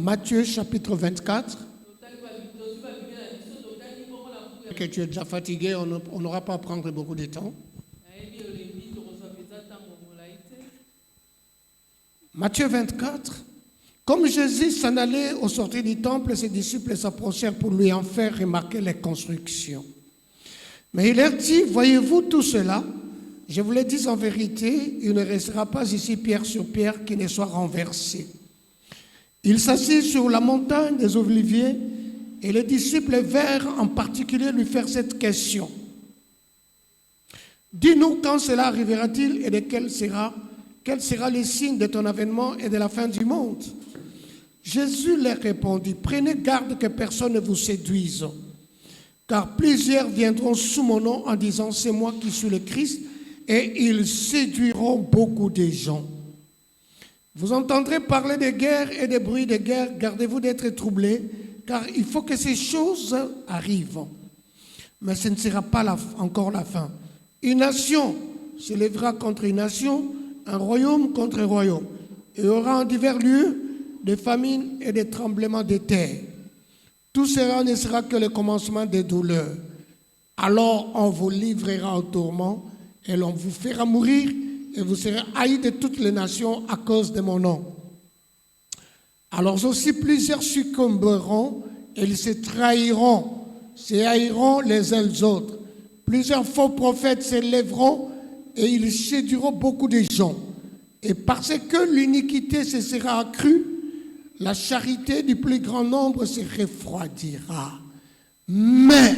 Matthieu chapitre 24. Que tu es déjà fatigué, on n'aura pas à prendre beaucoup de temps. Matthieu 24. Comme Jésus s'en allait au sortir du temple, ses disciples s'approchèrent pour lui en faire remarquer les constructions. Mais il leur dit, voyez-vous tout cela? Je vous le dis en vérité, il ne restera pas ici pierre sur pierre qui ne soit renversée. Il s'assit sur la montagne des Oliviers et les disciples vinrent en particulier lui faire cette question. Dis-nous quand cela arrivera-t-il et quel sera le signe de ton avènement et de la fin du monde? Jésus leur répondit, prenez garde que personne ne vous séduise, car plusieurs viendront sous mon nom en disant c'est moi qui suis le Christ, et ils séduiront beaucoup de gens. Vous entendrez parler de guerre et de bruits de guerre, gardez-vous d'être troublés, car il faut que ces choses arrivent. Mais ce ne sera pas encore la fin. Une nation se lèvera contre une nation, un royaume contre un royaume. Il y aura en divers lieux des famines et des tremblements de terre. Tout cela ne sera que le commencement des douleurs. Alors on vous livrera au tourment et l'on vous fera mourir et vous serez haïs de toutes les nations à cause de mon nom. Alors aussi plusieurs succomberont et ils se trahiront, se haïront les uns les autres. Plusieurs faux prophètes se lèveront et ils séduiront beaucoup de gens. Et parce que l'iniquité se sera accrue, la charité du plus grand nombre se refroidira. Mais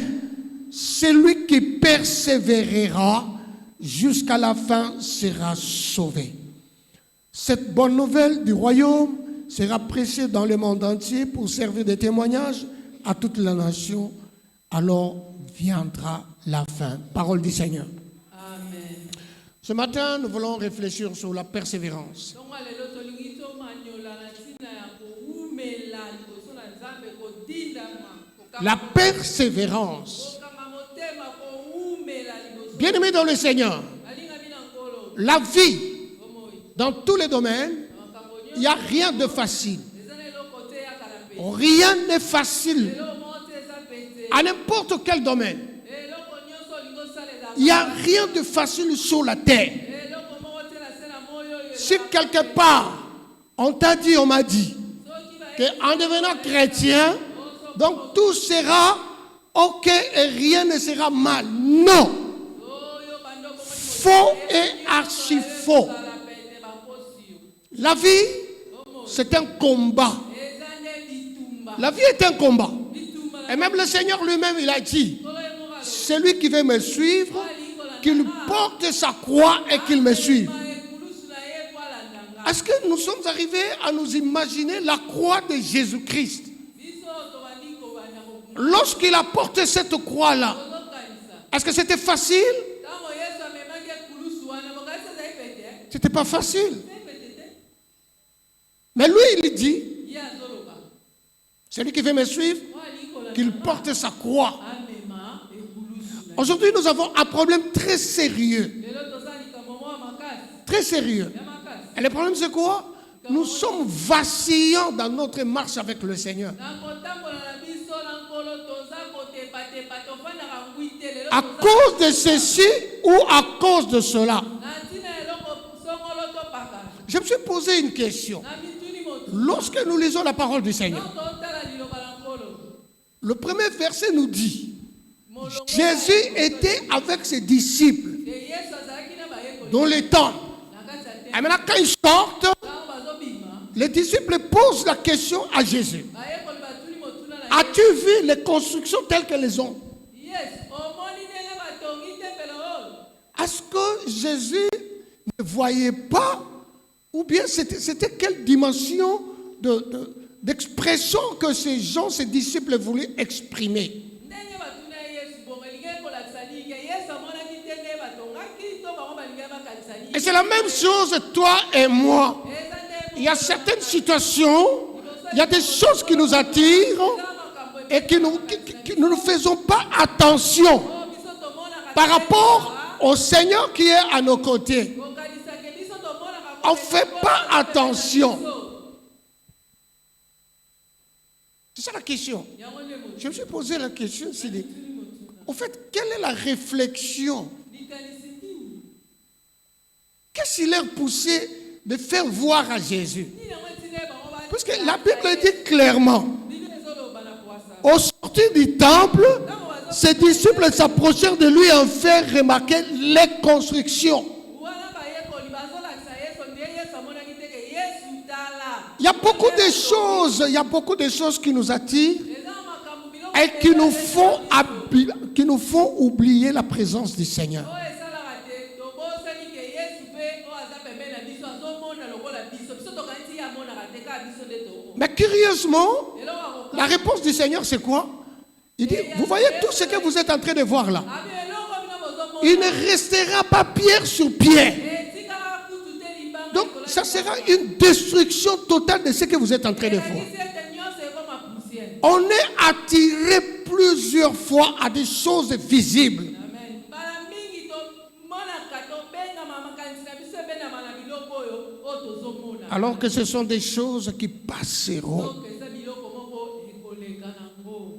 celui qui persévérera jusqu'à la fin sera sauvé. Cette bonne nouvelle du royaume sera prêchée dans le monde entier pour servir de témoignage à toute la nation. Alors viendra la fin. Parole du Seigneur. Amen. Ce matin, nous voulons réfléchir sur la persévérance. La persévérance. Bien-aimés dans le Seigneur, la vie, dans tous les domaines, il n'y a rien de facile. Rien n'est facile. À n'importe quel domaine. Il n'y a rien de facile sur la terre. Si quelque part, on t'a dit, on m'a dit, qu'en devenant chrétien, donc tout sera ok et rien ne sera mal. Non. Faux et archi faux. La vie, c'est un combat. La vie est un combat. Et même le Seigneur lui-même, il a dit, celui qui veut me suivre, qu'il porte sa croix et qu'il me suive. Est-ce que nous sommes arrivés à nous imaginer la croix de Jésus-Christ? Lorsqu'il a porté cette croix-là, est-ce que c'était facile? C'était pas facile. Mais lui, il dit, celui qui veut me suivre, qu'il porte sa croix. Aujourd'hui, nous avons un problème très sérieux. Très sérieux. Et le problème, c'est quoi? Nous sommes vacillants dans notre marche avec le Seigneur. À cause de ceci ou à cause de cela. Je me suis posé une question. Lorsque nous lisons la parole du Seigneur, le premier verset nous dit, Jésus était avec ses disciples dans les temps. Et maintenant, quand ils sortent, les disciples posent la question à Jésus. As-tu vu les constructions telles qu'elles sont? Est-ce que Jésus ne voyait pas? Ou bien c'était quelle dimension d'expression que ces gens, ces disciples voulaient exprimer? Et c'est la même chose, toi et moi. Il y a certaines situations, il y a des choses qui nous attirent et que nous ne faisons pas attention par rapport au Seigneur qui est à nos côtés. On ne fait pas attention. C'est ça la question. Je me suis posé la question, au fait, quelle est la réflexion? Qu'est-ce qui leur poussait de faire voir à Jésus? Parce que la Bible dit clairement, au sortir du temple, ses disciples s'approchèrent de lui et en firent remarquer les constructions. Il y a beaucoup de choses qui nous attirent et qui nous font oublier la présence du Seigneur. Mais curieusement, la réponse du Seigneur, c'est quoi? Il dit, vous voyez tout ce que vous êtes en train de voir là? Il ne restera pas pierre sur pierre. Donc, ça sera une destruction totale de ce que vous êtes en train de voir. On est attiré plusieurs fois à des choses visibles. Alors que ce sont des choses qui passeront.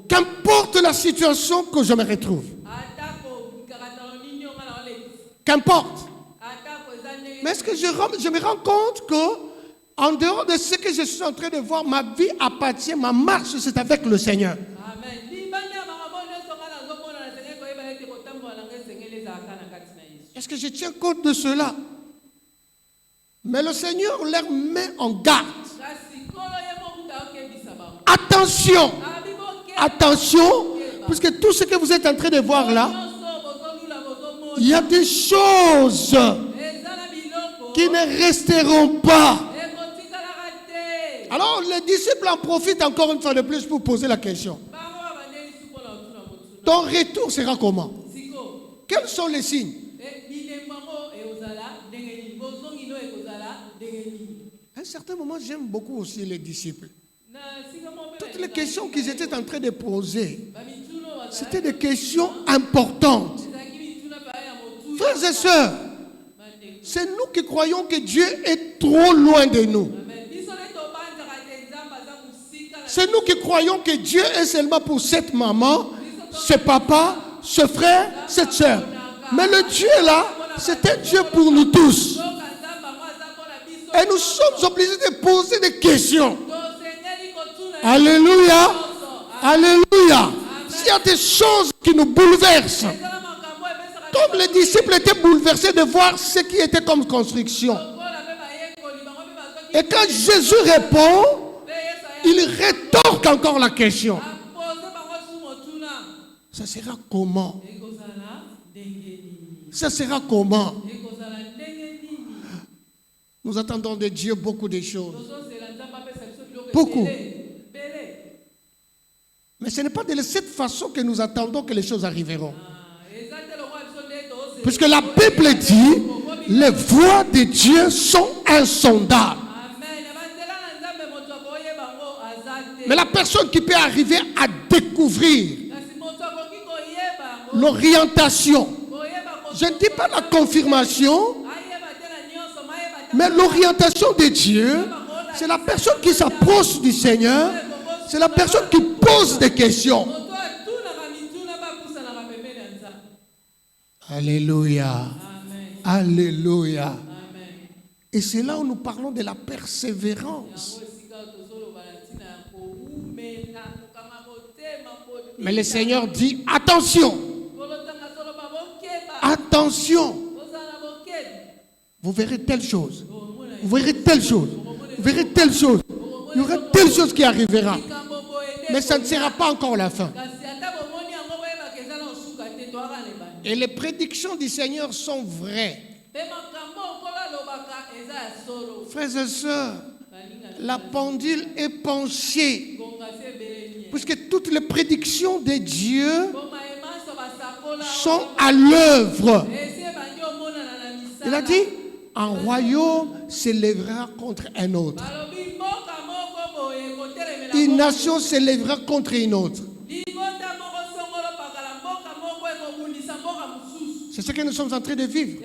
Qu'importe la situation que je me retrouve. Qu'importe. Mais est-ce que je me rends compte que en dehors de ce que je suis en train de voir, ma vie appartient, ma marche, c'est avec le Seigneur. Est-ce que je tiens compte de cela? Mais le Seigneur leur met en garde. Attention, attention, puisque tout ce que vous êtes en train de voir là, il y a des choses qui ne resteront pas. Alors les disciples en profitent encore une fois de plus pour poser la question. Ton retour sera comment? Quels sont les signes? À un certain moment, j'aime beaucoup aussi les disciples. Toutes les questions qu'ils étaient en train de poser, c'était des questions importantes. Frères et sœurs, c'est nous qui croyons que Dieu est trop loin de nous. C'est nous qui croyons que Dieu est seulement pour cette maman, ce papa, ce frère, cette sœur. Mais le Dieu là, c'est un Dieu pour nous tous. Et nous sommes obligés de poser des questions. Alléluia. Alléluia. S'il y a des choses qui nous bouleversent, comme les disciples étaient bouleversés de voir ce qui était comme construction. Et quand Jésus répond, il rétorque encore la question. Ça sera comment? Ça sera comment? Nous attendons de Dieu beaucoup de choses. Beaucoup. Mais ce n'est pas de cette façon que nous attendons que les choses arriveront. Puisque la Bible dit, les voies de Dieu sont insondables. Mais la personne qui peut arriver à découvrir l'orientation, je ne dis pas la confirmation, mais l'orientation de Dieu, c'est la personne qui s'approche du Seigneur, c'est la personne qui pose des questions. Alléluia. Alléluia. Et c'est là où nous parlons de la persévérance. Mais le Seigneur dit, attention. Attention. Vous verrez telle chose. Vous verrez telle chose. Vous verrez telle chose. Il y aura telle chose qui arrivera. Mais ça ne sera pas encore la fin. Et les prédictions du Seigneur sont vraies. Frères et sœurs, la pendule est penchée. Puisque toutes les prédictions de Dieu sont à l'œuvre. Il a dit, un royaume s'élèvera contre un autre. Une nation s'élèvera contre une autre. C'est ce que nous sommes en train de vivre.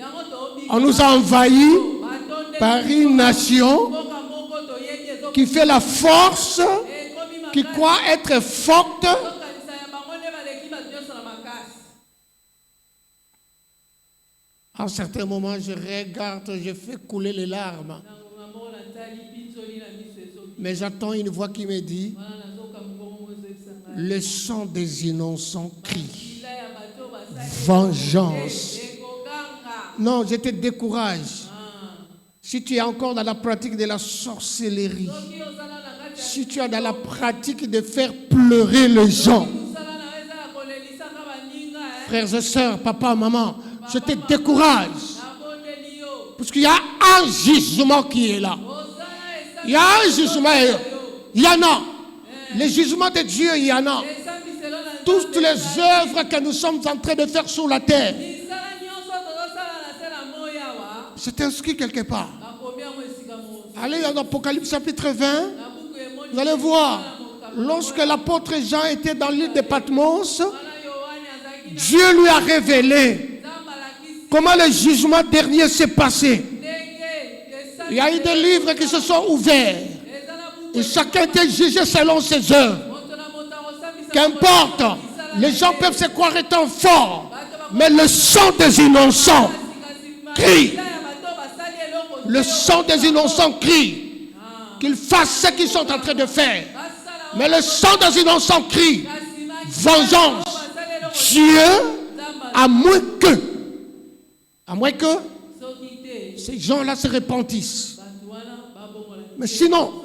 On nous a envahis par une nation qui fait la force qui croient être fortes. À un certain moment, je regarde, je fais couler les larmes. Mais j'entends une voix qui me dit, le sang des innocents crie. Vengeance. Non, je te décourage. Si tu es encore dans la pratique de la sorcellerie, si tu es dans la pratique de faire pleurer les gens, frères et sœurs, papa, maman, je te décourage. Parce qu'il y a un jugement qui est là. Il y a un jugement. Il y en a. Le jugement de Dieu, il y en a. Toutes les œuvres que nous sommes en train de faire sur la terre, c'est inscrit quelque part. Allez dans l'Apocalypse chapitre 20, vous allez voir, lorsque l'apôtre Jean était dans l'île de Patmos, Dieu lui a révélé comment le jugement dernier s'est passé. Il y a eu des livres qui se sont ouverts et chacun était jugé selon ses œuvres. Qu'importe, les gens peuvent se croire étant forts, mais le sang des innocents crie. Le sang des innocents crie qu'ils fassent ce qu'ils sont en train de faire. Mais le sang des innocents crie vengeance. Dieu, à moins que ces gens-là se repentissent. Mais sinon,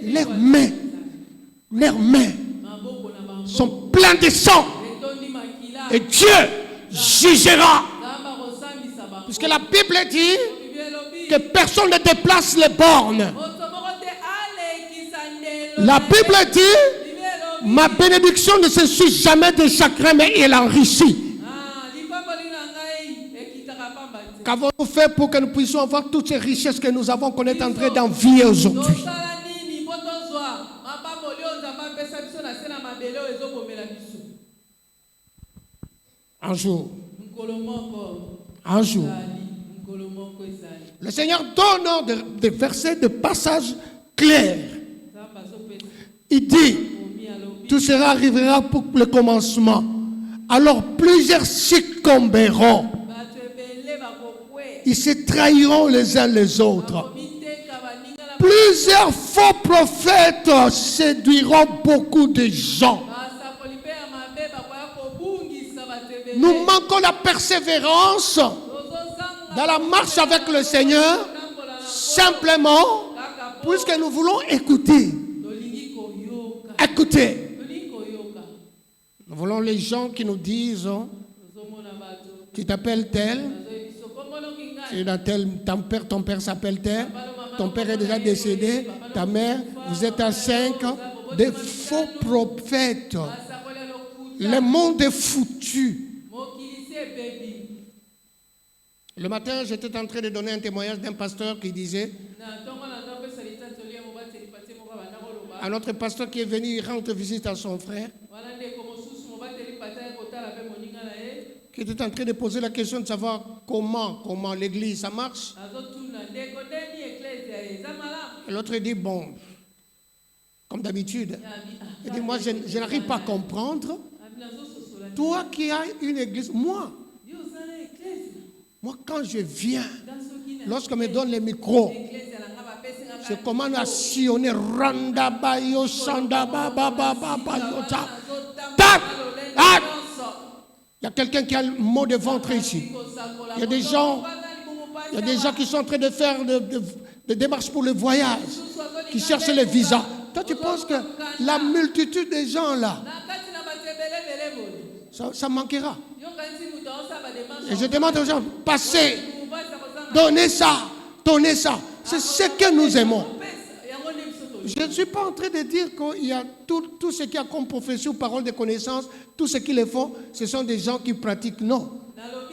leurs mains sont pleines de sang. Et Dieu jugera. Puisque la Bible dit que personne ne déplace les bornes. La Bible dit, ma bénédiction ne se suit jamais de chagrin, mais elle enrichit. Qu'avons-nous fait pour que nous puissions avoir toutes ces richesses que nous avons qu'on est en train d'envier aujourd'hui? Un jour, le Seigneur donne des versets, des passages clairs. Il dit, tout cela arrivera pour le commencement. Alors plusieurs succomberont. Ils se trahiront les uns les autres. Plusieurs faux prophètes séduiront beaucoup de gens. Nous manquons la persévérance dans la marche avec le Seigneur, simplement, puisque nous voulons écouter. Écoutez. Nous voulons les gens qui nous disent, tu t'appelles tel, tu es dans tel, ton père s'appelle tel, ton père est déjà décédé, ta mère, vous êtes à 5, des faux prophètes. Le monde est foutu. Le matin, j'étais en train de donner un témoignage d'un pasteur qui disait, à notre pasteur qui est venu rendre visite à son frère, qui était en train de poser la question de savoir comment l'église, ça marche. Et l'autre dit, bon, comme d'habitude, il dit, moi je n'arrive pas à comprendre. Toi qui as une église, moi quand je viens, lorsqu'on me donne les micros, je commence à sillonner Randa Bayo Sanda Baba Baba Bayota. Il y a quelqu'un qui a le mot de ventre ici. Il y a des gens qui sont en train de faire des démarches pour le voyage, qui cherchent les visas. Toi, tu penses que la multitude des gens là, ça manquera. Et je demande aux gens, passez, donnez ça. C'est ce que nous aimons. Je ne suis pas en train de dire qu'il y a tout ce qu'il y a comme profession, parole de connaissance, tout ce qu'ils font, ce sont des gens qui pratiquent. Non.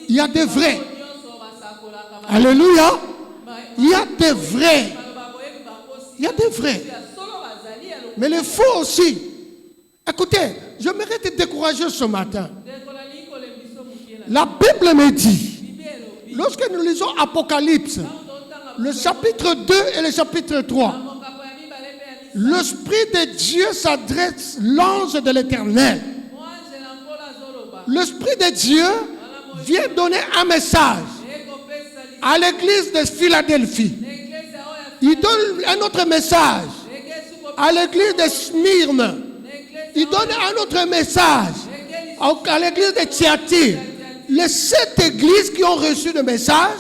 Il y a des vrais. Alléluia. Il y a des vrais. Il y a des vrais. Mais les faux aussi. Écoutez, j'aimerais te décourager ce matin. La Bible me dit, lorsque nous lisons Apocalypse, le chapitre 2 et le chapitre 3, L'Esprit de Dieu s'adresse l'ange de l'Éternel. L'Esprit de Dieu vient donner un message à l'église de Philadelphie. Il donne un autre message à l'église de Smyrne. Il donne un autre message à l'église de Thyatire. Les 7 églises qui ont reçu le message,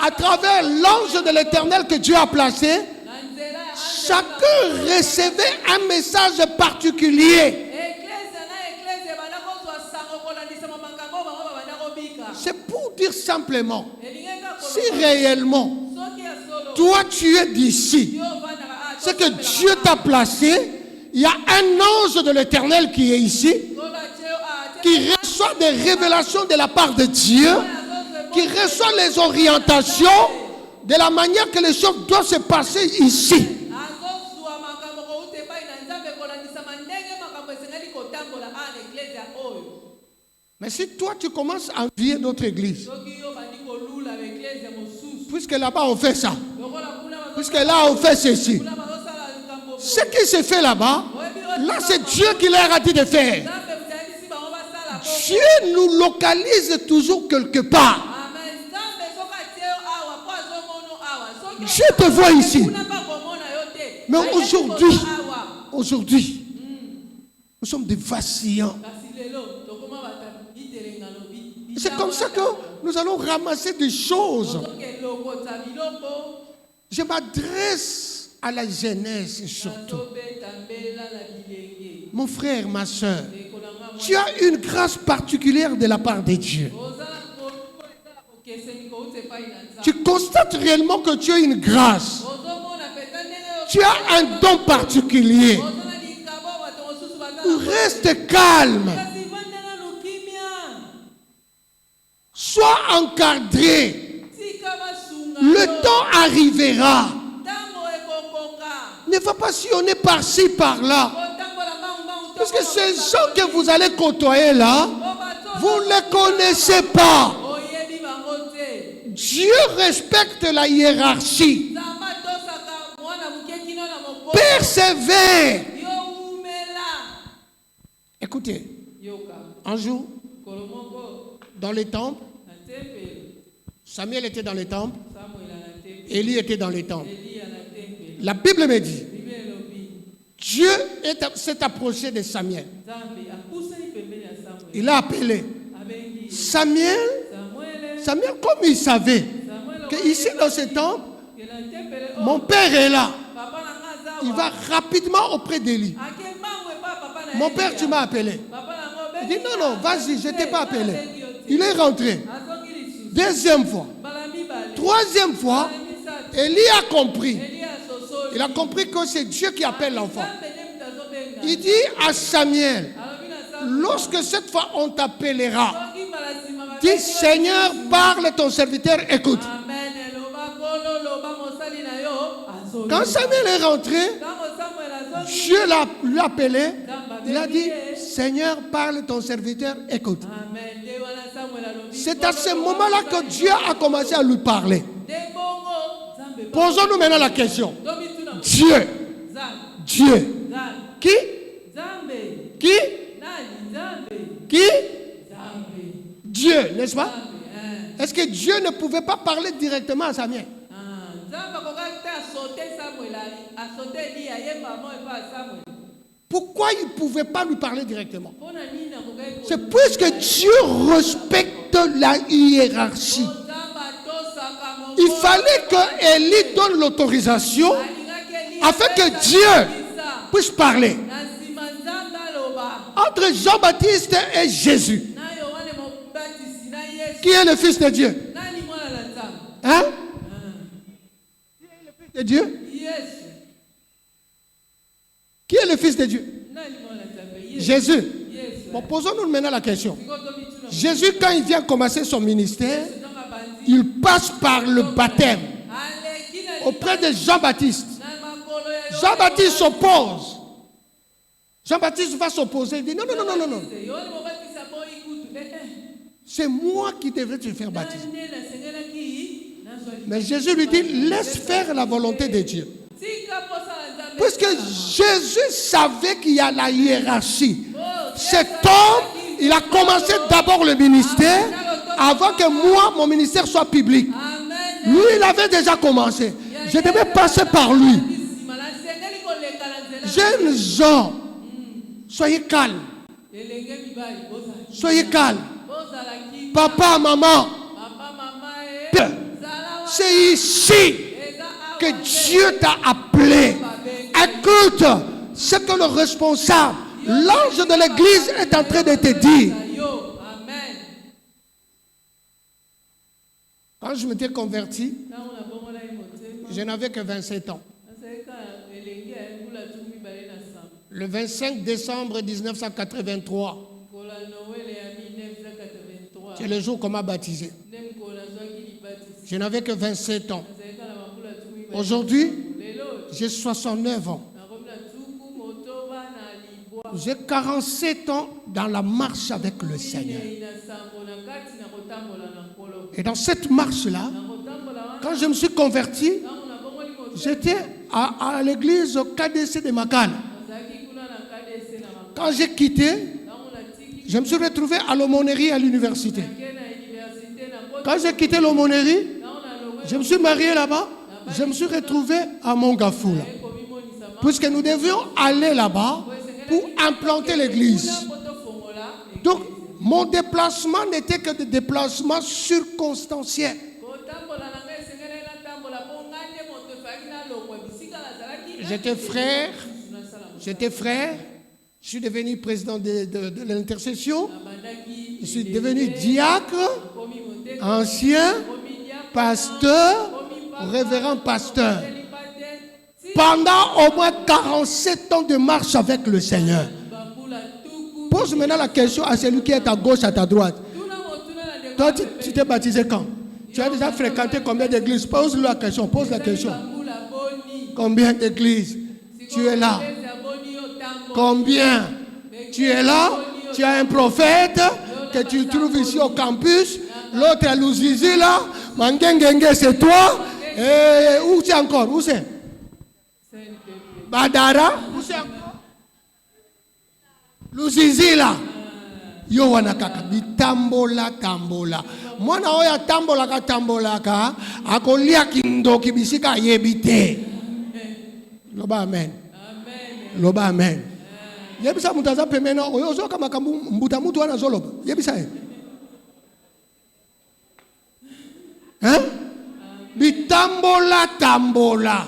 à travers l'ange de l'Éternel que Dieu a placé, chacun recevait un message particulier. C'est pour dire simplement, si réellement, toi tu es d'ici, c'est que Dieu t'a placé, il y a un ange de l'Éternel qui est ici, qui reçoit des révélations de la part de Dieu, qui reçoit les orientations de la manière que les choses doivent se passer ici. Mais si toi tu commences à envier d'autres églises, puisque là-bas on fait ça, puisque là on fait ceci, ce qui se fait là-bas, là c'est Dieu qui leur a dit de faire. Dieu nous localise toujours quelque part. Dieu te voit ici. Mais aujourd'hui, nous sommes des vacillants. C'est comme ça que nous allons ramasser des choses. Je m'adresse à la jeunesse surtout. Mon frère, ma soeur, tu as une grâce particulière de la part de Dieu. Tu constates réellement que tu as une grâce. Tu as un don particulier. Reste calme. Sois encadré. Le temps arrivera. Ne va pas sillonner par-ci, par-là. Parce que ces gens que vous allez côtoyer là, vous ne les connaissez pas. Dieu respecte la hiérarchie. Persévère. Écoutez, un jour, dans les temples, Samuel était dans les temples, Élie était dans les temples. La Bible me dit, Dieu s'est approché de Samuel. Il a appelé Samuel. Samuel, comme il savait qu'ici dans ce temple, mon père est là. Il va rapidement auprès d'Élie. Mon père, tu m'as appelé. Il dit non, vas-y, je ne t'ai pas appelé. Il est rentré. Deuxième fois. Troisième fois, Élie a compris. Il a compris que c'est Dieu qui appelle l'enfant. Il dit à Samuel, lorsque cette fois on t'appellera, dis Seigneur, parle, ton serviteur écoute. Quand Samuel est rentré, Dieu l'a appelé. Il a dit Seigneur, parle, ton serviteur écoute. C'est à ce moment-là que Dieu a commencé à lui parler. Posons-nous maintenant la question. Dieu. Qui? Dieu, n'est-ce pas? Est-ce que Dieu ne pouvait pas parler directement à Samuel? Pourquoi il ne pouvait pas lui parler directement? C'est puisque Dieu respecte la hiérarchie. Il fallait que Élie donne l'autorisation afin que Dieu puisse parler. Entre Jean-Baptiste et Jésus, qui est le Fils de Dieu? Hein? Qui est le Fils de Dieu? Qui est le Fils de Dieu? Jésus. Bon, posons-nous maintenant la question. Jésus, quand il vient commencer son ministère, il passe par le baptême auprès de Jean-Baptiste. Jean-Baptiste s'oppose. Jean-Baptiste va s'opposer. Il dit non. C'est moi qui devrais te faire baptiser. Mais Jésus lui dit, laisse faire la volonté de Dieu. Puisque Jésus savait qu'il y a la hiérarchie. Cet homme, il a commencé d'abord le ministère avant que moi, mon ministère soit public. Lui, il avait déjà commencé. Je devais passer par lui. Jeunes gens, soyez calmes. Soyez calmes. Papa, maman, c'est ici que Dieu t'a appelé. Écoute ce que le responsable, l'ange de l'église est en train de te dire. Quand je m'étais converti, je n'avais que 27 ans. Le 25 décembre 1983, c'est le jour qu'on m'a baptisé. Je n'avais que 27 ans. Aujourd'hui, j'ai 69 ans. J'ai 47 ans dans la marche avec le Seigneur. Et dans cette marche-là, quand je me suis converti, j'étais à l'église KDC de Makala. Quand j'ai quitté, je me suis retrouvé à l'aumônerie à l'université. Quand j'ai quitté l'aumônerie, je me suis marié là-bas. Je me suis retrouvé à Mongafoula. Puisque nous devions aller là-bas pour implanter l'église. Donc, mon déplacement n'était que des déplacements circonstanciels. J'étais frère, je suis devenu président de l'intercession, je suis devenu diacre, ancien, pasteur, révérend pasteur. Pendant au moins 47 ans de marche avec le Seigneur. Pose maintenant la question à celui qui est à gauche, à ta droite. Toi, tu t'es baptisé quand? Tu as déjà fréquenté combien d'églises? Pose-lui la question, pose la question. Combien d'églises? Tu es là. Combien? Tu es là? Tu as un prophète que tu trouves ici au campus. L'autre à Louzizi là. Mangengenge, c'est toi. Et où c'est encore? Où c'est? Badara? Où c'est encore? Louzizi là. Yo wanakaka bitambola tambola. Mwana oya tambola ka tambola ka akolia kindoki bisika yebite. Loba amen. Loba amen. Yebisa mutaza pemena oyozo kama kambu mbuta mutu wana zoloba. Yebisa e. Hein? Bitambola tambola.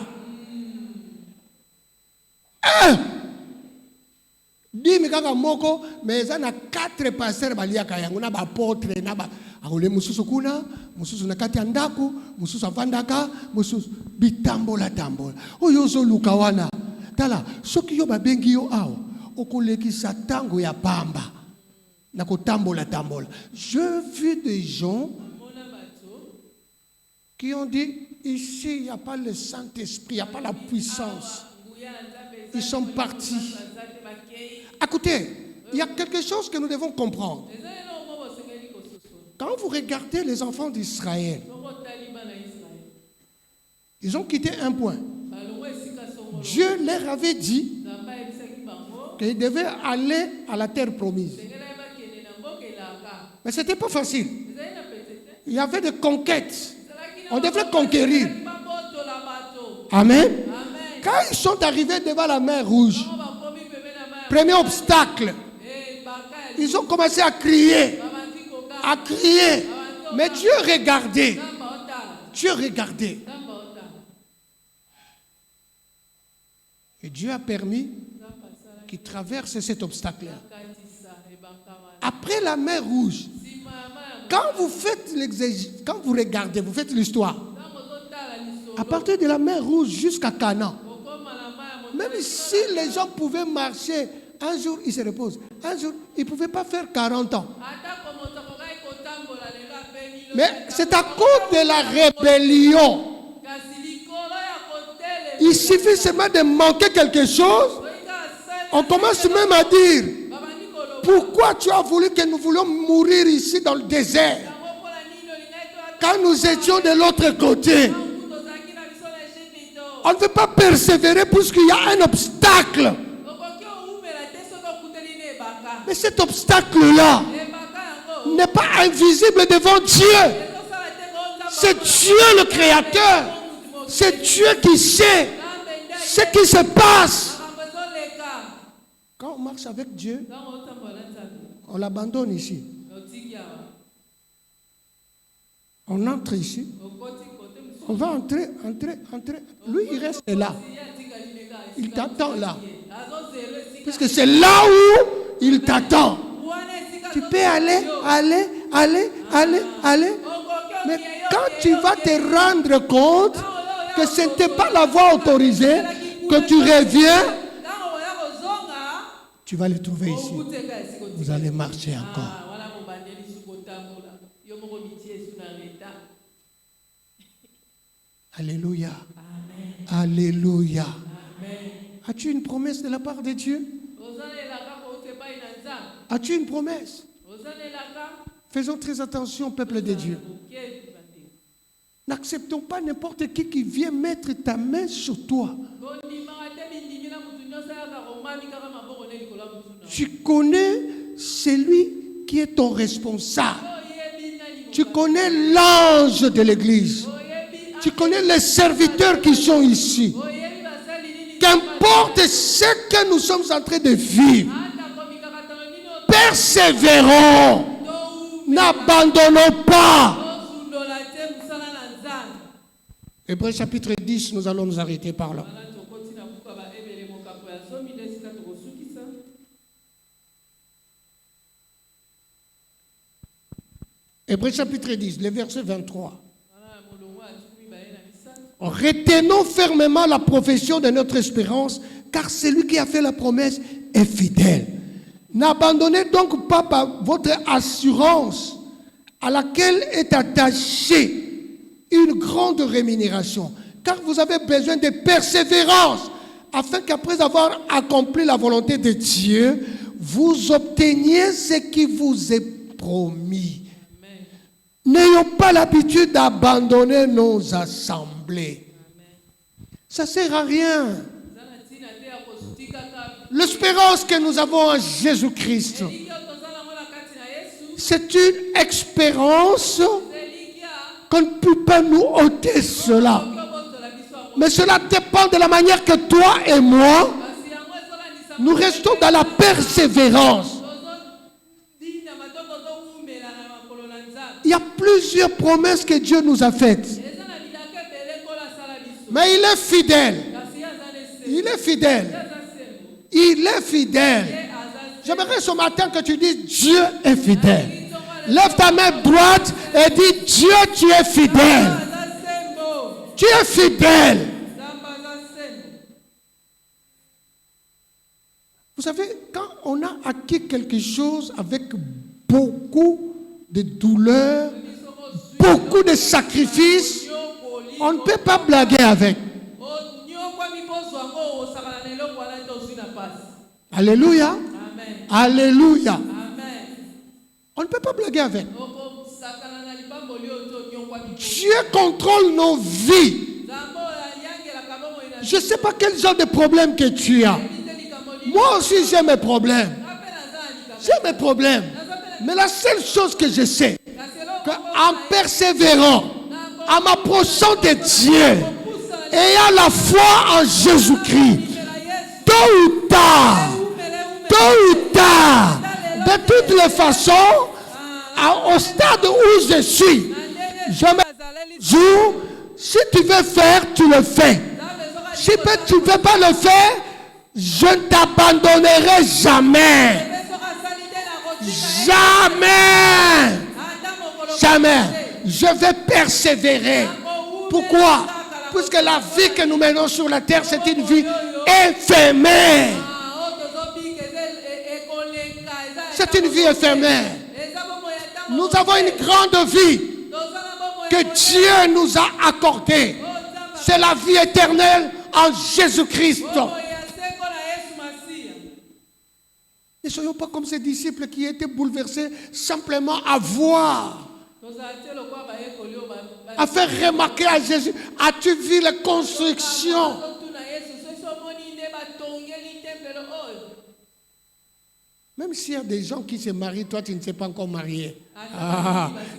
Dimi kaka moko meza na 4 pasteurs baliaka yango na ba apôtre na ba akole mususu kuna mususu na kati ya ndako mususu avandaka mususu bitambola tambola oyo zo luka wana tala soki yo babengi yo awo okolekisa tango ya pamba na kotambola tambola. Je vis des gens qui ont dit ici il n'y a pas le Saint-Esprit, il n'y a pas la puissance. Ils sont partis. Écoutez, il y a quelque chose que nous devons comprendre. Quand vous regardez les enfants d'Israël, ils ont quitté un point. Dieu leur avait dit qu'ils devaient aller à la terre promise. Mais ce n'était pas facile. Il y avait des conquêtes. On devait conquérir. Amen. Quand ils sont arrivés devant la mer Rouge, premier obstacle, ils ont commencé à crier. À crier. Mais Dieu regardait. Dieu regardait. Et Dieu a permis qu'ils traversent cet obstacle-là. Après la mer Rouge, quand vous faites l'exégèse, quand vous regardez, vous faites l'histoire, à partir de la mer Rouge jusqu'à Canaan, même si les gens pouvaient marcher, un jour ils se reposent, un jour ils ne pouvaient pas faire 40 ans. Mais c'est à cause de la rébellion. Il suffit seulement de manquer quelque chose, on commence même à dire, pourquoi tu as voulu que nous voulions mourir ici dans le désert quand nous étions de l'autre côté? On ne veut pas persévérer puisqu'il y a un obstacle. Mais cet obstacle-là n'est pas invisible devant Dieu. C'est Dieu le Créateur. C'est Dieu qui sait ce qui se passe. Quand on marche avec Dieu, on l'abandonne ici. On entre ici. On va entrer. Lui, il reste là. Il t'attend là. Parce que c'est là où il t'attend. Tu peux aller. Mais quand tu vas te rendre compte que ce n'était pas la voie autorisée, que tu reviens, tu vas le trouver ici. Vous allez marcher encore. Alléluia. Amen. Alléluia. Amen. As-tu une promesse de la part de Dieu? As-tu une promesse? Faisons très attention, peuple de Dieu. N'acceptons pas n'importe qui vient mettre ta main sur toi. Tu connais celui qui est ton responsable. Tu connais l'ange de l'église. Tu connais les serviteurs qui sont ici. Qu'importe ce que nous sommes en train de vivre, persévérons, n'abandonnons pas. Hébreux chapitre 10, nous allons nous arrêter par là. Hébreux chapitre 10, le verset 23. Retenons fermement la profession de notre espérance, car celui qui a fait la promesse est fidèle. N'abandonnez donc pas votre assurance à laquelle est attachée une grande rémunération, car vous avez besoin de persévérance, afin qu'après avoir accompli la volonté de Dieu, vous obteniez ce qui vous est promis. N'ayons pas l'habitude d'abandonner nos assemblées. Ça ne sert à rien. L'espérance que nous avons en Jésus-Christ, c'est une expérience qu'on ne peut pas nous ôter cela. Mais cela dépend de la manière que toi et moi, nous restons dans la persévérance. Il y a plusieurs promesses que Dieu nous a faites. Mais il est fidèle. Il est fidèle. Il est fidèle. J'aimerais ce matin que tu dises Dieu est fidèle. Lève ta main droite et dis Dieu, tu es fidèle. Tu es fidèle. Vous savez, quand on a acquis quelque chose avec beaucoup de douleur, beaucoup de sacrifices, on ne peut pas blaguer avec. Alléluia. Amen. Alléluia. Amen. On ne peut pas blaguer avec. Dieu contrôle nos vies. Je ne sais pas quel genre de problème que tu as. Moi aussi j'ai mes problèmes. J'ai mes problèmes. Mais la seule chose que je sais, qu'en persévérant, en m'approchant de Dieu, ayant la foi en Jésus-Christ, tôt ou tard, de toutes les façons, au stade où je suis, je me joue, si tu veux faire, tu le fais. Si tu ne veux pas le faire, je ne t'abandonnerai jamais. Jamais. Jamais. Je vais persévérer. Pourquoi? Puisque la vie que nous menons sur la terre, c'est une vie éphémère. C'est une vie éphémère. Nous avons une grande vie que Dieu nous a accordée. C'est la vie éternelle en Jésus-Christ. Ne soyons pas comme ces disciples qui étaient bouleversés simplement à voir à faire remarquer à Jésus, as-tu vu les constructions? Même s'il y a des gens qui se marient, toi tu ne sais pas encore marié.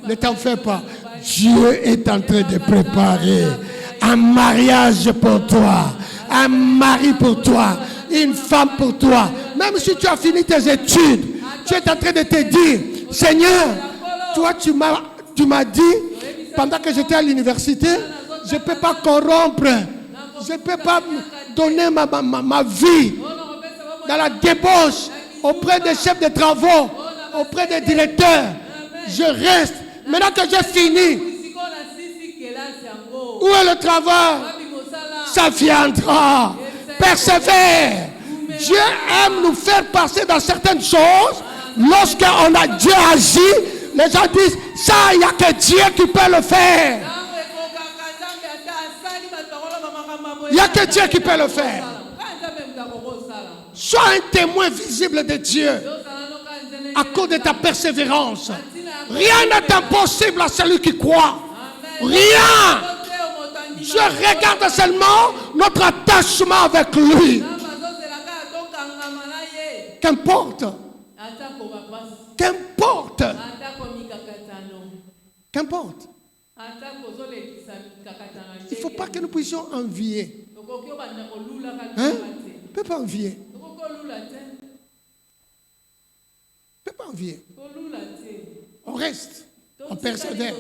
Ne t'en fais pas. Dieu est en train de préparer un mariage pour toi, un mari pour toi, une femme pour toi. Même si tu as fini tes études, tu es en train de te dire, Seigneur, toi tu m'as dit, pendant que j'étais à l'université, je ne peux pas corrompre, je ne peux pas donner ma vie dans la débauche, auprès des chefs de travaux, auprès des directeurs. Je reste. Maintenant que j'ai fini, où est le travail? Ça viendra. Persévère. Dieu aime nous faire passer dans certaines choses. Lorsqu'on a Dieu agi, les gens disent, ça, il n'y a que Dieu qui peut le faire. Il n'y a que Dieu qui peut le faire. Sois un témoin visible de Dieu à cause de ta persévérance. Rien n'est impossible à celui qui croit. Rien. Je regarde seulement notre attachement avec lui. Qu'importe. Qu'importe. Qu'importe. Il ne faut pas que nous puissions envier. Hein? On ne peut pas envier. On ne peut pas envier. On reste. On persévère.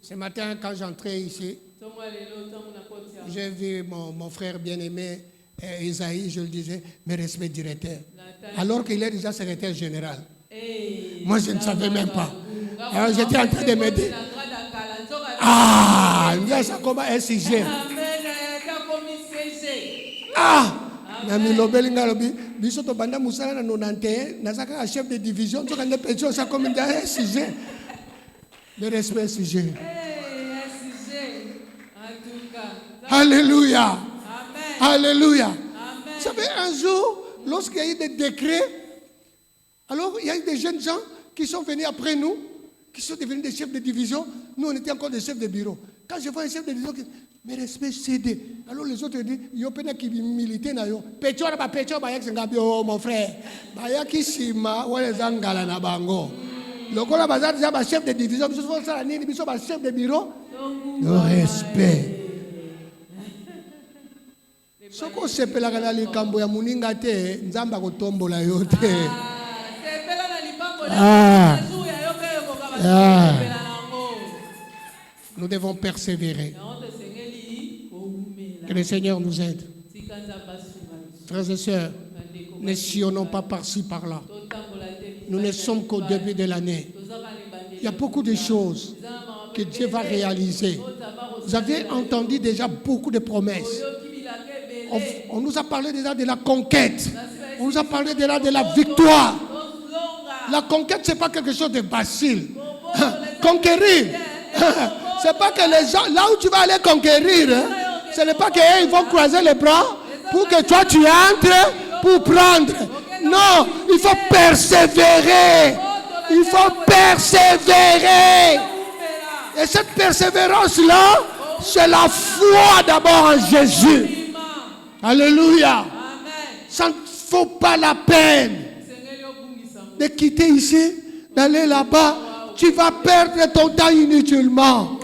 Ce matin, quand j'entrais ici, j'ai vu mon frère bien-aimé, Isaïe, je le disais, mes respects directeurs. Alors qu'il est déjà secrétaire général. Moi, je ne savais même pas. Alors, j'étais en train de me dire, ça comme un SIG. Nami lobelinga lobi biso to banda musala na 91 nazaka chef de division to kande pecho ça comme un SIG. Le respect SIG. Alléluia. Alléluia. Vous savez, un jour, lorsqu'il y a eu des décrets, alors il y a eu des jeunes gens qui sont venus après nous, qui sont devenus des chefs de division. Nous, on était encore des chefs de bureau. Quand je vois un chef de division qui dit, mais respect CD. Alors les autres disent, il y a un qui militaire na yo. Pecho na ba pecho ba yak sengabi oh mon frère. Ba yak sima wale zangala na bango. Lokola bazar déjà ba chef de division, biso fo sala nini biso ba chef de bureau. Le respect. Soko sepelaka na likambo ya muninga te, nzamba kotombola yo te. Nous devons persévérer. Que le Seigneur nous aide. Frères et sœurs, ne sillonnons pas par-ci, par-là. Nous ne sommes qu'au début de l'année. Il y a beaucoup de choses que Dieu va réaliser. Vous avez entendu déjà beaucoup de promesses. On nous a parlé déjà de la conquête. On nous a parlé déjà de la victoire. La conquête, ce n'est pas quelque chose de facile. Conquérir. Ce n'est pas que les gens, là où tu vas aller conquérir, ce n'est pas qu'ils vont croiser les bras pour que toi tu entres pour prendre. Non, il faut persévérer. Il faut persévérer. Et cette persévérance-là, c'est la foi d'abord en Jésus. Alléluia. Ça ne vaut pas la peine de quitter ici, d'aller là-bas. Tu vas perdre ton temps inutilement.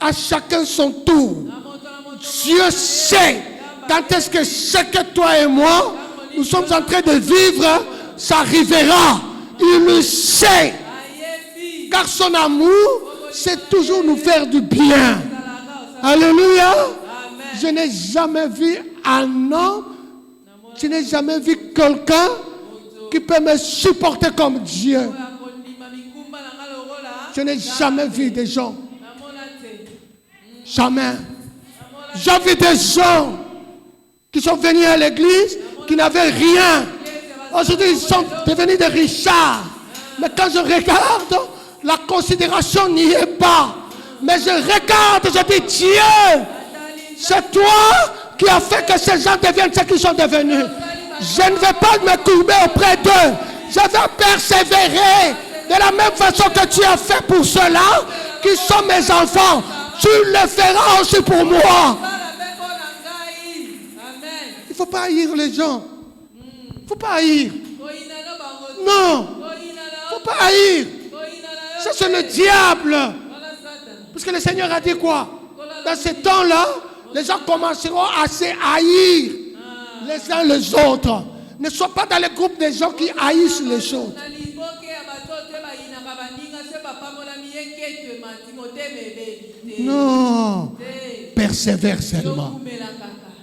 À chacun son tour. Dieu sait quand est-ce que ce que toi et moi, nous sommes en train de vivre, ça arrivera. Il le sait. Car son amour, c'est toujours nous faire du bien. Alléluia. Je n'ai jamais vu un homme, je n'ai jamais vu quelqu'un qui peut me supporter comme Dieu. Je n'ai jamais vu des gens. Jamais. J'ai vu des gens qui sont venus à l'église, qui n'avaient rien. Aujourd'hui, ils sont devenus des richards. Mais quand je regarde, la considération n'y est pas. Mais je regarde, je dis, Dieu, c'est toi qui as fait que ces gens deviennent ce qu'ils sont devenus. Je ne vais pas me courber auprès d'eux. Je vais persévérer De la même façon que tu as fait pour ceux-là, qui sont mes enfants, tu le feras aussi pour moi. Il ne faut pas haïr les gens. Il ne faut pas haïr. Non. Il ne faut pas haïr. Ça, c'est le diable. Parce que le Seigneur a dit quoi? Dans ces temps-là, les gens commenceront à se haïr les uns les autres. Ne sois pas dans le groupe des gens qui haïssent les autres. Non. Persévère seulement.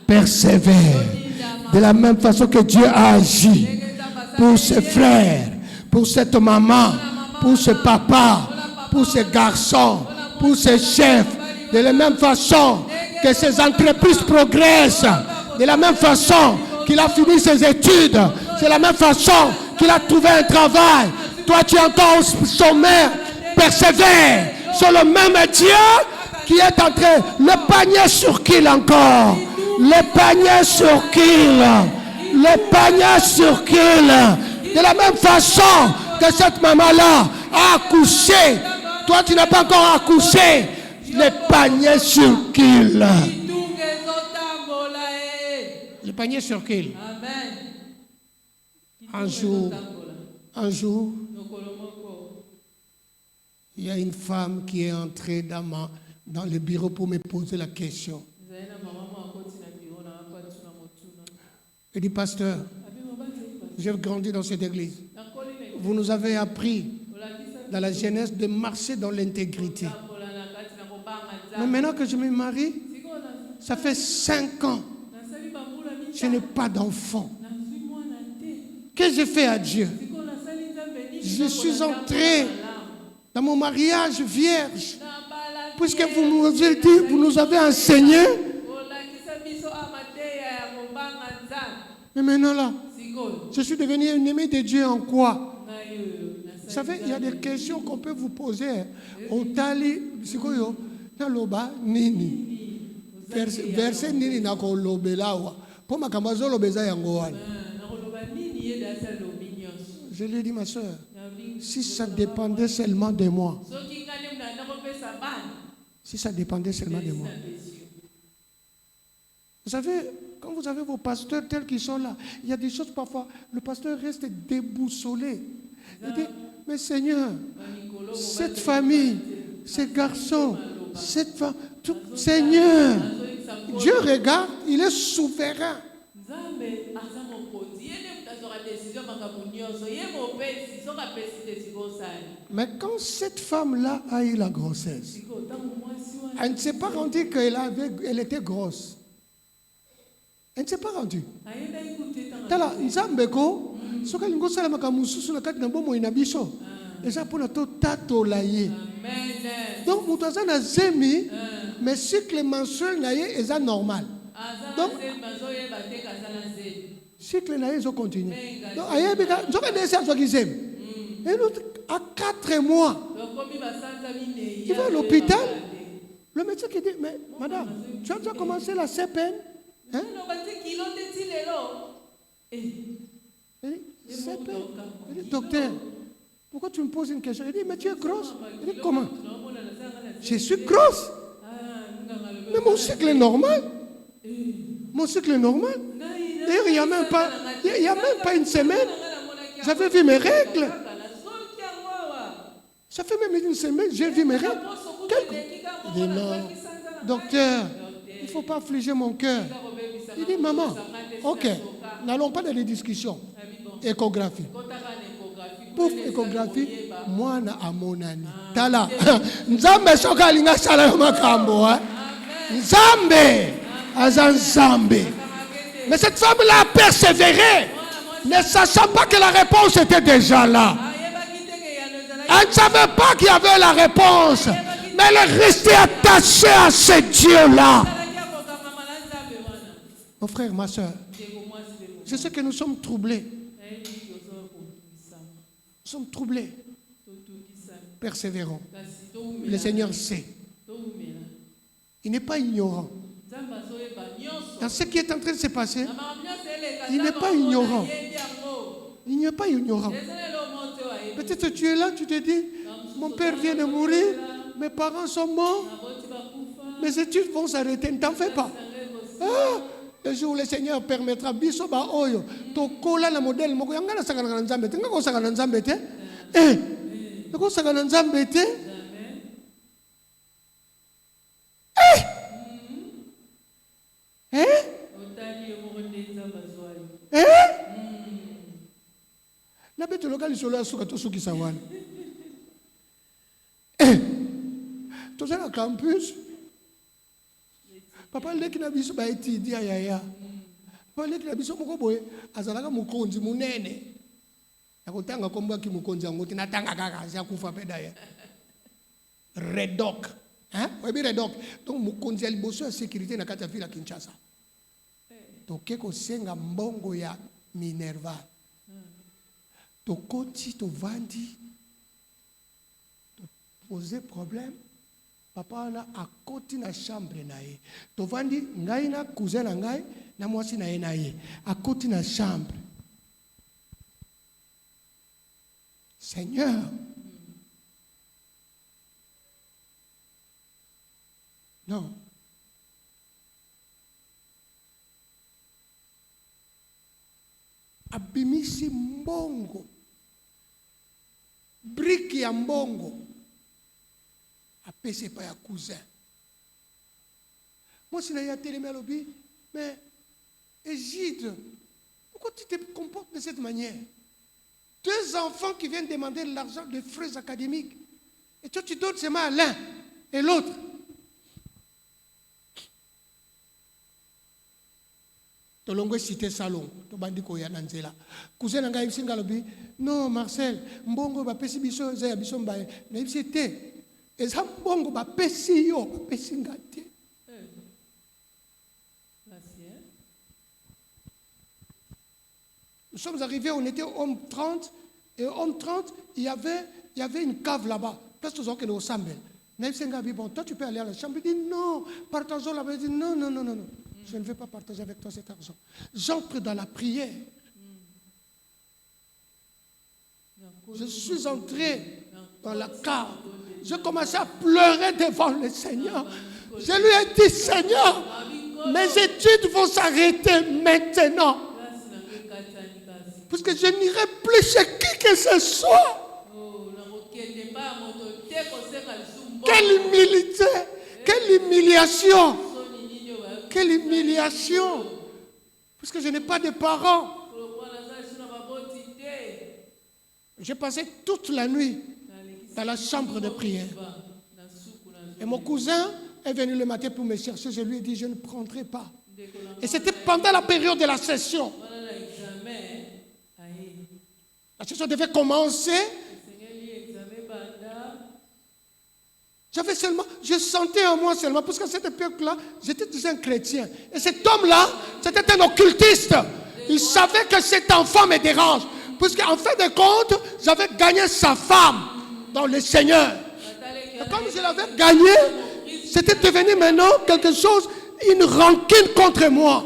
Persévère. De la même façon que Dieu a agi pour ses frères, pour cette maman, pour ce papa, pour ces garçons, pour ces chefs. De la même façon que ces entreprises progressent. De la même façon qu'il a fini ses études. C'est la même façon qu'il a trouvé un travail. Toi, tu es encore au sommet. Persévère sur le même Dieu qui est en train. Le panier sur qui encore? Le panier sur qui? Le panier sur qui? De la même façon que cette maman-là a accouché. Toi, tu n'as pas encore accouché. Le panier sur qui? Le panier sur qui? Un jour, il y a une femme qui est entrée dans le bureau pour me poser la question. Elle dit, pasteur, j'ai grandi dans cette église. Vous nous avez appris dans la jeunesse de marcher dans l'intégrité. Mais maintenant que je me marie, ça fait 5 ans. Je n'ai pas d'enfant. Qu'est-ce que j'ai fait à Dieu? Je suis entré dans mon mariage vierge. Puisque vous nous avez enseigné. Mais maintenant là, je suis devenu un ennemi de Dieu en quoi? Vous savez, il y a des questions qu'on peut vous poser. Otali, sikoyo, na loba nini. Verset nini na ko lobelawa. Pour ma kamazo lobeza yangoan. Je lui ai dit, ma soeur, si ça dépendait seulement de moi. Si ça dépendait seulement de moi. Vous savez, quand vous avez vos pasteurs tels qu'ils sont là, il y a des choses parfois, le pasteur reste déboussolé. Il dit, mais Seigneur, cette famille, ces garçons, cette femme, tout, Seigneur, Dieu regarde, il est souverain. Mais quand cette femme-là a eu la grossesse, elle ne s'est pas rendue qu'elle était grosse. Elle ne s'est pas rendue. Tala, Nzambeko, soka lingo sala makamususu na kati na bomo inabiso. Eza pona to tato laye. Donc mutaza na zemi, mais cycle mensuel na ye eza normal. Donc cycle na ye zo continue. Donc ayebika, nzoka desa zo kizemi. Et l'autre à 4 mois. Il va à l'hôpital. Le médecin qui dit, mais madame, tu as déjà commencé la CPN? Hein? Il dit, docteur, pourquoi tu me poses une question? Il dit, mais tu es grosse. Il dit, comment? Je suis grosse. Mais mon cycle est normal. Mon cycle est normal. D'ailleurs, il n'y a même pas une semaine. J'avais vu mes règles. Ça fait même une semaine, j'ai vu mes règles. Il dit, non, docteur, il ne faut pas affliger mon cœur. Il dit, maman, ok, n'allons pas dans les discussions. Échographie. Pouf, échographie, moi, na amonani. Tala, Nzambe soka linga sala yo makambo, Nzambe, Azanzambe. Mais cette femme-là a persévéré, ne sachant pas que la réponse était déjà là. Elle ne savait pas qu'il y avait la réponse, mais elle est restée attachée à ce Dieu-là. Mon frère, ma soeur, je sais que nous sommes troublés. Nous sommes troublés. Persévérons. Le Seigneur sait. Il n'est pas ignorant. Dans ce qui est en train de se passer, il n'est pas ignorant. Il n'est pas ignorant. Peut-être tu es là, tu te dis, mon père vient de mourir, mes parents sont morts, mes études vont s'arrêter, ne t'en fais pas. Ah, le jour où le Seigneur permettra, biso ba oyo, to kola na modèle moko yanga na saka na nzambe, tenga ko saka na nzambe te. Ko saka na nzambe te. Na beto lokali solo asuka to suki sawana. To na campus. Papa leki na biso ba étudier yaya. Papa leki na biso moko boye azalaka mukonzi munene. Akotanga komba ki mukonzi ngoti natanga kaka ya kufa peda ya. Redoc. Hein? Oui, Redoc. Donc mukonzi ya liboso ya sécurité na kati ya ville ya Kinshasa. Toke ko senga mbongo ya Minerva. Tokoti to vandi. To poser problème. Papa na akoti na chambre na ye. To vandi ngai na cousin na ngai na mwasi na ye na ye. Akoti na chambre. Seigneur. Non. Abimisi mbongo. Briki ya mbongo. Apese pa ya cousin. Moi, si je télé lobby, mais Égide, pourquoi tu te comportes de cette manière? 2 enfants qui viennent demander de l'argent de frais académiques. Et toi, tu donnes seulement à l'un et l'autre. Tolongwe cité salon, to bandi ko ya nanzela. Cousin nga ibisinga lobi, non Marcel, mbongo ba pesi biso za biso mbaye. Na ibisi te. Eza mbongo ba pesi yo, ba pesi ngate. Nous sommes arrivés, on était homme 30 et homme 30, il y avait une cave là-bas. Parce que nous au Sambel. Même si bon, toi tu peux aller à la chambre, il dit non, partageons là-bas. Il dit non. Je ne veux pas partager avec toi cet argent. J'entre dans la prière. Je suis entré dans la cave. Je commençais à pleurer devant le Seigneur. Je lui ai dit, Seigneur, mes études vont s'arrêter maintenant. Parce que je n'irai plus chez qui que ce soit. Quelle humilité, quelle humiliation. Quelle humiliation. Parce que je n'ai pas de parents. J'ai passé toute la nuit dans la chambre de prière. Et mon cousin est venu le matin pour me chercher. Je lui ai dit, je ne prendrai pas. Et c'était pendant la période de la session. La session devait commencer. Je sentais en moi seulement, parce qu'à cette époque-là, j'étais déjà un chrétien. Et cet homme-là, c'était un occultiste. Il savait que cet enfant me dérange. Puisqu'en fin de compte, j'avais gagné sa femme dans le Seigneur. Et comme je l'avais gagné, c'était devenu maintenant quelque chose, une rancune contre moi.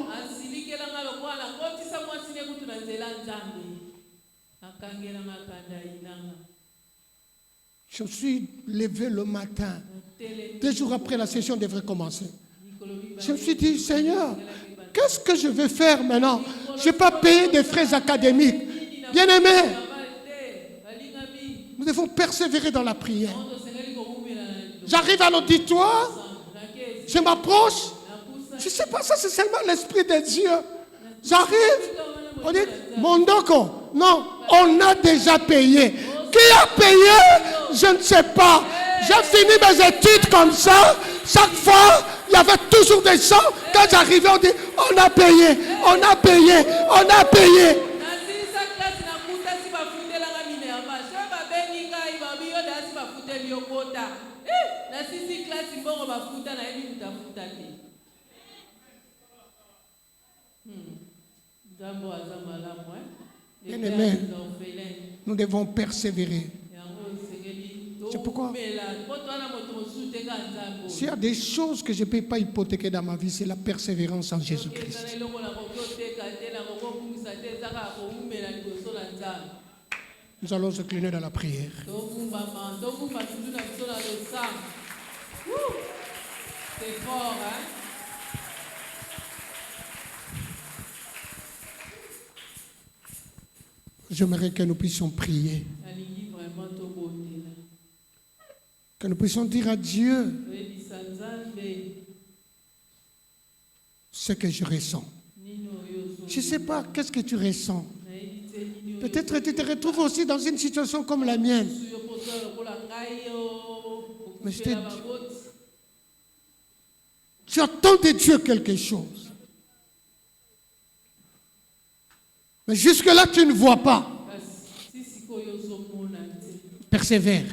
Je me suis levé le matin. 2 jours après, la session devrait commencer. Je me suis dit, Seigneur, qu'est-ce que je vais faire maintenant? Je n'ai pas payé des frais académiques. Bien-aimés, nous devons persévérer dans la prière. J'arrive à l'auditoire, je m'approche. Je ne sais pas, ça c'est seulement l'Esprit de Dieu. J'arrive, on dit, Mondoko, non, on a déjà payé. Qui a payé? Je ne sais pas. J'ai fini mes études comme ça. Chaque fois, il y avait toujours des gens. Quand j'arrivais, on dit, on a payé, on a payé, on a payé. Bien-aimés, nous devons persévérer. C'est pourquoi, s'il y a des choses que je ne peux pas hypothéquer dans ma vie, c'est la persévérance en Jésus-Christ. Nous allons se incliner dans la prière. C'est fort, hein? J'aimerais que nous puissions prier. Que nous puissions dire à Dieu ce que je ressens. Je ne sais pas, qu'est-ce que tu ressens? Peut-être que tu te retrouves aussi dans une situation comme la mienne. Mais je te dis, tu attends de Dieu quelque chose. Mais jusque-là, tu ne vois pas. Persévère.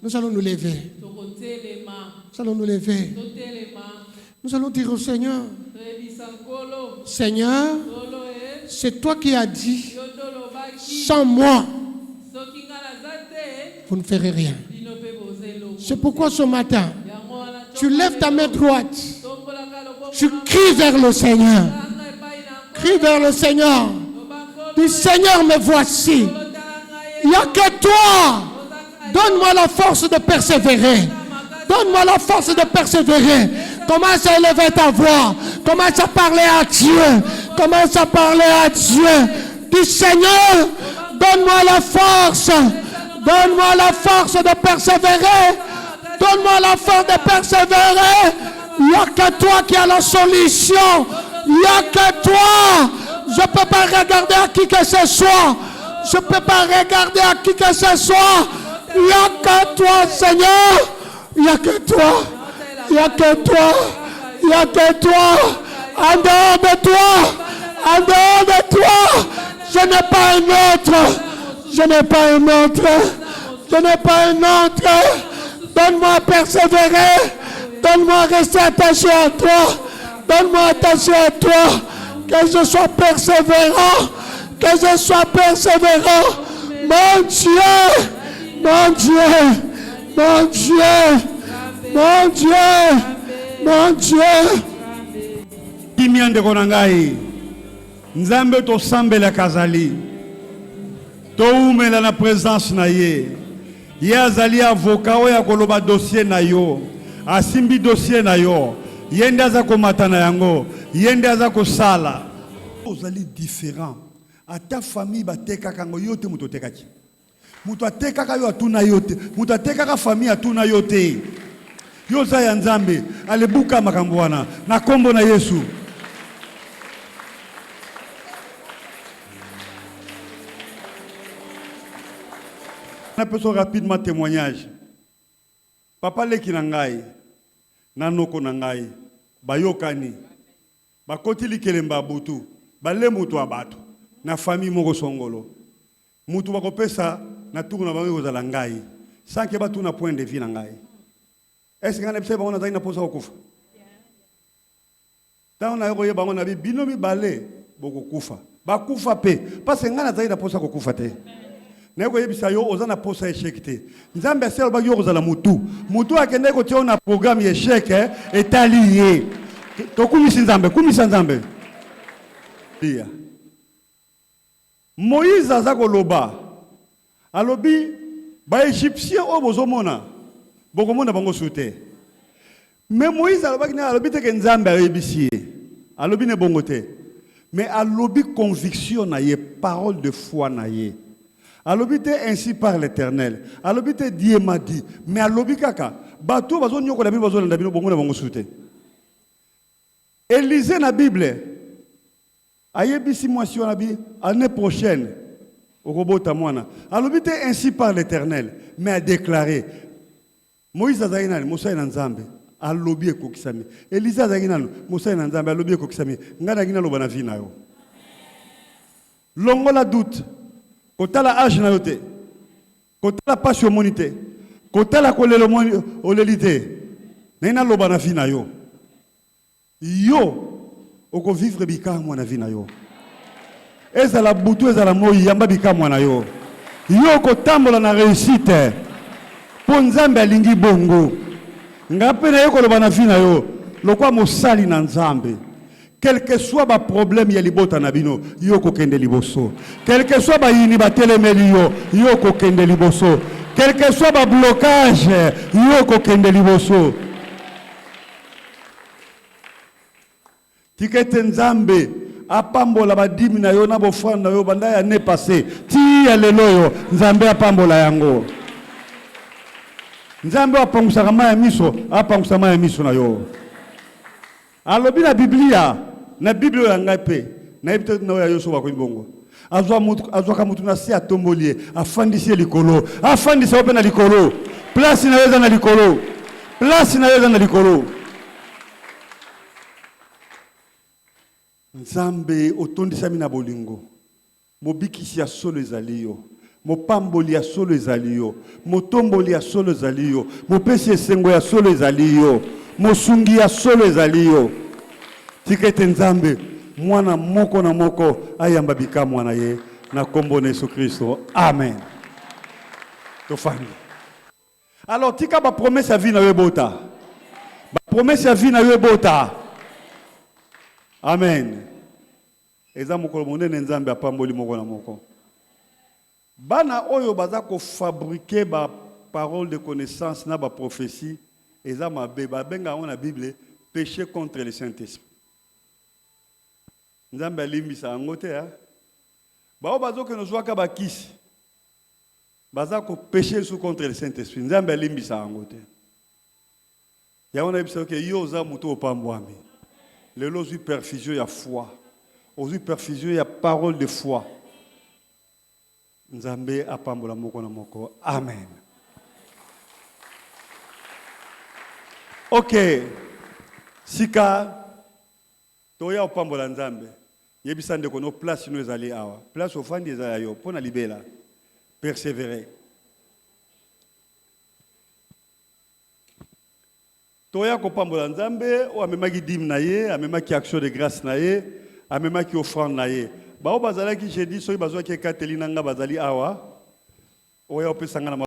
Nous allons nous lever. Nous allons nous lever. Nous allons dire au Seigneur, Seigneur, c'est toi qui as dit, sans moi, vous ne ferez rien. C'est pourquoi ce matin, tu lèves ta main droite, tu cries vers le Seigneur. Crie vers le Seigneur. Dis, Seigneur, me voici. Il n'y a que toi. Donne-moi la force de persévérer. Donne-moi la force de persévérer. Commence à élever ta voix. Commence à parler à Dieu. Commence à parler à Dieu. Dis, Seigneur, donne-moi la force. Donne-moi la force de persévérer. Donne-moi la force de persévérer. Il n'y a que toi qui as la solution. Il n'y a que toi. Je ne peux pas regarder à qui que ce soit. Je ne peux pas regarder à qui que ce soit. Il n'y a que toi, Seigneur. Il n'y a que toi. Il n'y a que toi. Il n'y a que toi. En dehors de toi. En dehors de toi. Je n'ai pas un autre. Je n'ai pas un autre. Je n'ai pas un autre. Donne-moi à persévérer. Donne-moi à rester attaché à toi. Donne-moi attaché à toi. Que je sois persévérant. Que je sois persévérant. Mon Dieu. Mon Dieu. Mon Dieu. Mon Dieu. Mon Dieu. Kimiande konangai. Nzambe to sambela kazali. To umela na présence na ye. Ye azali avocat oya koloba dossier na yo. Asimbi dossier na yo. Yende aza komata na yango. Yende aza kosala. Ozali différent. A ta famille bateka kango yote muto tekaki. Muto ateka yo atuna yote. Muto ateka famille atuna yote. Yoza ya Nzambe alebuka makambo wana na kombo na Yesu. On peut rapidement témoignage. Papa leki na ngai na noko na ngai bayokani bakoti likelemba butu bale mutu abatu na famille moko songolo mutu bakopesa na tuku na bango kozala ngai sans que batu na point de vue na ngai. Est-ce que ngana pesa bango na zaina posa okufa? Taona na yoye bango na binomi bale boko kufa bakufa pe parce que ngana zaina posa kokufa te. Nego yebisa yo ozana posa échec te. Nzambe aselo ba yo kozala mutu. Mutu akende ko tia na programme échec etalié. To kumisa Nzambe, kumisa Nzambe. Dia. Moïse azako loba. Alobi ba égyptien o bozomona. Bokomona bango soute. Mais Moïse alobaki na alobi te ke Nzambe ayebisi. Alobi ne bongo te. Mais alobi conviction na ye, parole de foi na ye. Alobite ainsi par l'Éternel. Alobite Dieu m'a dit. Mais alobi kaka. Bato bazo nyoko la Bible bazo na Bible bongo na bongo soute. Élisée na Bible. Ayebisi moi si on a dit année prochaine. Au robot tamwana. Alobite ainsi par l'Éternel. Mais a déclaré. Moïse azayina Moussa na Nzambe. Alobi ekokisami. Élisée azayina Moussa na Nzambe. Alobi ekokisami. Ngana ngina loba na vie na yo. Longo la doute. Kota la âge na yote, kota la passion monité, kota la kolelo olelité, nena loba na vie na yo. Yo, oko vivre bika mwa na vie na yo. Eza la butu eza la moi yamba bika mwa na yo. Yo ko tambola na réussite. Po Nzambe alingi bongo. Ngape na yo ko loba na vie na yo, lokwa mosali na Nzambe. Quel que soit le problème, il y a libota nabino, yoko kende liboso. Quel que soit yini batelemelio, yoko kende liboso. Quel que soit le blocage, yoko kende liboso. Tikete nzambe, apambola badimi na yo na bofana na yo banda ya ne passé. Ti ya leloyo, nzambe apambola yango. Nzambe apangusa kama ya miso, apangusa kama ya miso na yo. Alobi na Biblia, na Biblia ya ngape, na ibite na ya yoso bako ibongo. Azwa kamutu na si atombolie, afandisi likolo, afandisi ope na likolo. Place na weza na likolo. Place na weza na likolo. Nzambe otondisa mina bolingo. Mobikisi ya solo ezaliyo. Mopamboli ya solo ezaliyo. Motomboli ya solo ezaliyo. Mopesi esengo ya solo ezaliyo. Mosungi ya solo ezaliyo. Tikete nzambe mwana moko na moko ayamba bika mwana ye na kombo na Yesu Kristo. Amen. Tofandi. Alors tika ba promesse ya vie na yebota. Ba promesse ya vie na yebota. Amen. Eza mokolo monene nzambe apamboli moko na moko. Bana oyo baza ko fabriquer ba parole de connaissance na ba prophétie eza mabe ba benga on na Bible péché contre le Saint-Esprit. Nzambe alimbisa yango te ha. Bao bazoke nozwaka bakisi. Baza ko péché sous contre le Saint-Esprit. Nzambe alimbisa yango te. Ya on a bisa ke yo za muto opambwami. Lelo zui perfusion ya foi. Ozui perfusion ya parole de foi. Nzambe apambola moko na moko. Amen. Ok. Sika toya opambola nzambe. Yebisa ndeko no place no ezali awa. Place ofandi ezali yo pona libela. Persévérer. Toya kopambola nzambe o amemaki dim na ye, amemaki action de grâce na ye, amemaki offrande na ye. Ba o bazalaki jeudi soki bazwaki ekateli nanga bazali awa. Oya opesanga na